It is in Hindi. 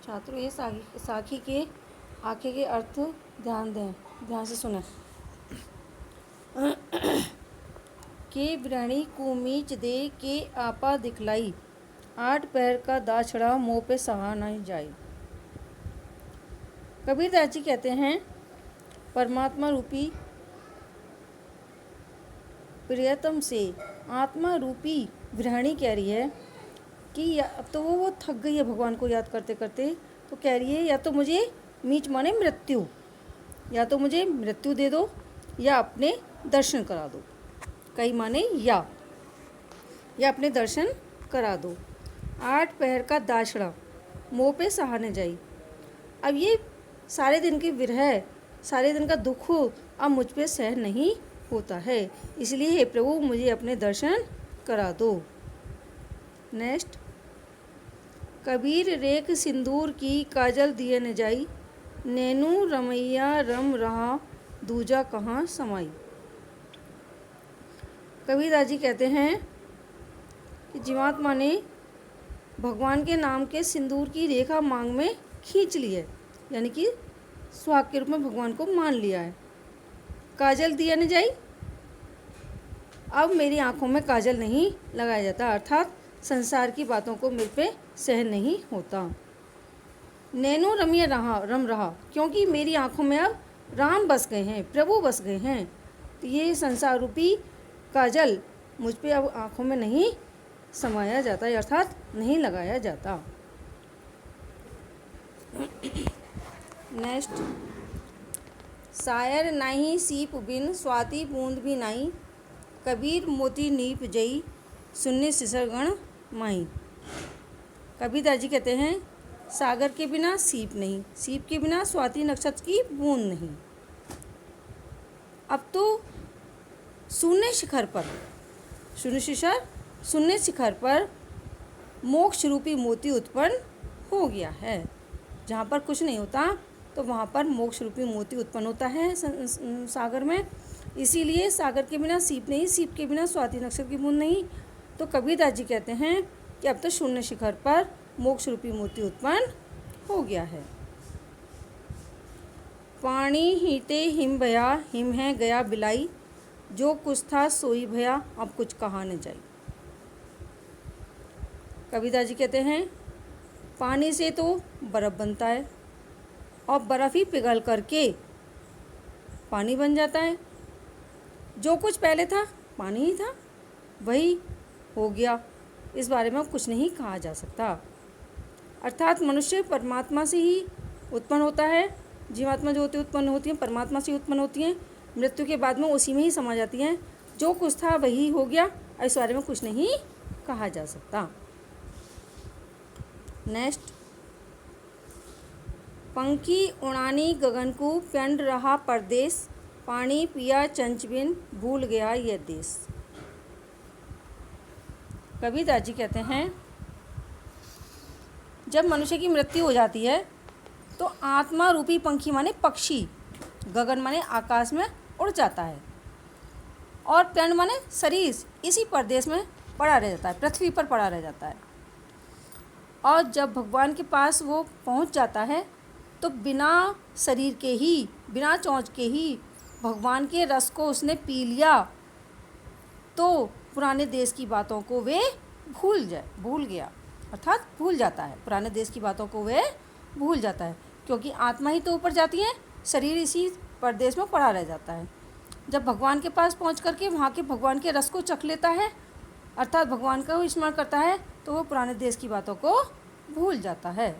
छात्रों, ये साखी के आखे के अर्थ ध्यान दें, ध्यान से सुने। के ब्रहणी कुमीच दे के आपा दिखलाई, 8 पैर का दाछड़ा मुँह पे सहा नहीं जाई। कबीरदास जी कहते हैं, परमात्मा रूपी प्रियतम से आत्मा रूपी गृहिणी कह रही है कि अब तो वो थक गई है भगवान को याद करते करते, तो कह रही है या तो मुझे मीच माने मृत्यु, या तो मुझे मृत्यु दे दो या अपने दर्शन करा दो। कई माने या अपने दर्शन करा दो। 8 पहर का दाशड़ा मुँह पे सहा न जाई। अब ये सारे दिन की विरह, सारे दिन का दुख अब मुझ पे सहन नहीं होता है, इसलिए हे प्रभु मुझे अपने दर्शन करा दो। नेक्स्ट, कबीर रेख सिंदूर की काजल दिए न जाई, नैनू रमैया रम रहा दूजा कहाँ समाई। कबीरदास जी कहते हैं कि जीवात्मा ने भगवान के नाम के सिंदूर की रेखा मांग में खींच ली है, यानी कि सुहाग के रूप में भगवान को मान लिया है। काजल दिया न जाई, अब मेरी आंखों में काजल नहीं लगाया जाता, अर्थात संसार की बातों को मेरे पे सहन नहीं होता। नैनो रमिया रम रहा, क्योंकि मेरी आंखों में अब राम बस गए हैं, प्रभु बस गए हैं, तो ये संसार रूपी काजल मुझ पे अब आंखों में नहीं समाया जाता, अर्थात नहीं लगाया जाता। नेक्स्ट, शायर नहीं सीप बिन स्वाति बूंद भी नहीं, कबीर मोती नीप जई सुन्नी सिसरगण माई। कबीरदास जी कहते हैं, सागर के बिना सीप नहीं, सीप के बिना स्वाति नक्षत्र की बूंद नहीं। अब तो शून्य शिखर पर मोक्ष रूपी मोती उत्पन्न हो गया है। जहाँ पर कुछ नहीं होता तो वहाँ पर मोक्ष रूपी मोती उत्पन्न होता है सागर में, इसीलिए सागर के बिना सीप नहीं, सीप के बिना स्वाति नक्षत्र की बूंद नहीं। तो कबीरदास जी कहते हैं कि अब तो शून्य शिखर पर मोक्ष रूपी मोती उत्पन्न हो गया है। पानी हीते हिम भया, हिम है गया बिलाई, जो कुछ था सोई भया अब कुछ कहा न जाई। कबीरदास जी कहते हैं, पानी से तो बर्फ़ बनता है और बर्फ़ ही पिघल करके पानी बन जाता है। जो कुछ पहले था पानी ही था, वही हो गया, इस बारे में कुछ नहीं कहा जा सकता। अर्थात मनुष्य परमात्मा से ही उत्पन्न होता है, जीवात्मा जो होती है उत्पन्न होती हैं परमात्मा से ही उत्पन्न होती हैं, मृत्यु के बाद में उसी में ही समा जाती हैं। जो कुछ था वही हो गया, इस बारे में कुछ नहीं कहा जा सकता। नेक्स्ट, पंखी उड़ानी गगन को प्यंड रहा परदेश, पानी पिया चंच बिन भूल गया यह देश। कबीरदास जी कहते हैं, जब मनुष्य की मृत्यु हो जाती है तो आत्मा रूपी पंखी माने पक्षी, गगन माने आकाश में उड़ जाता है, और प्यंड माने शरीर इसी परदेश में पड़ा रह जाता है, पृथ्वी पर पड़ा रह जाता है। और जब भगवान के पास वो पहुंच जाता है तो बिना शरीर के ही, बिना चोंच के ही भगवान के रस को उसने पी लिया, तो पुराने देश की बातों को वे भूल गया, अर्थात भूल जाता है, पुराने देश की बातों को वे भूल जाता है, क्योंकि आत्मा ही तो ऊपर जाती है, शरीर इसी परदेश में पड़ा रह जाता है। जब भगवान के पास पहुंच करके वहाँ के भगवान के रस को चख लेता है, अर्थात भगवान का स्मरण करता है, तो वो पुराने देश की बातों को भूल जाता है।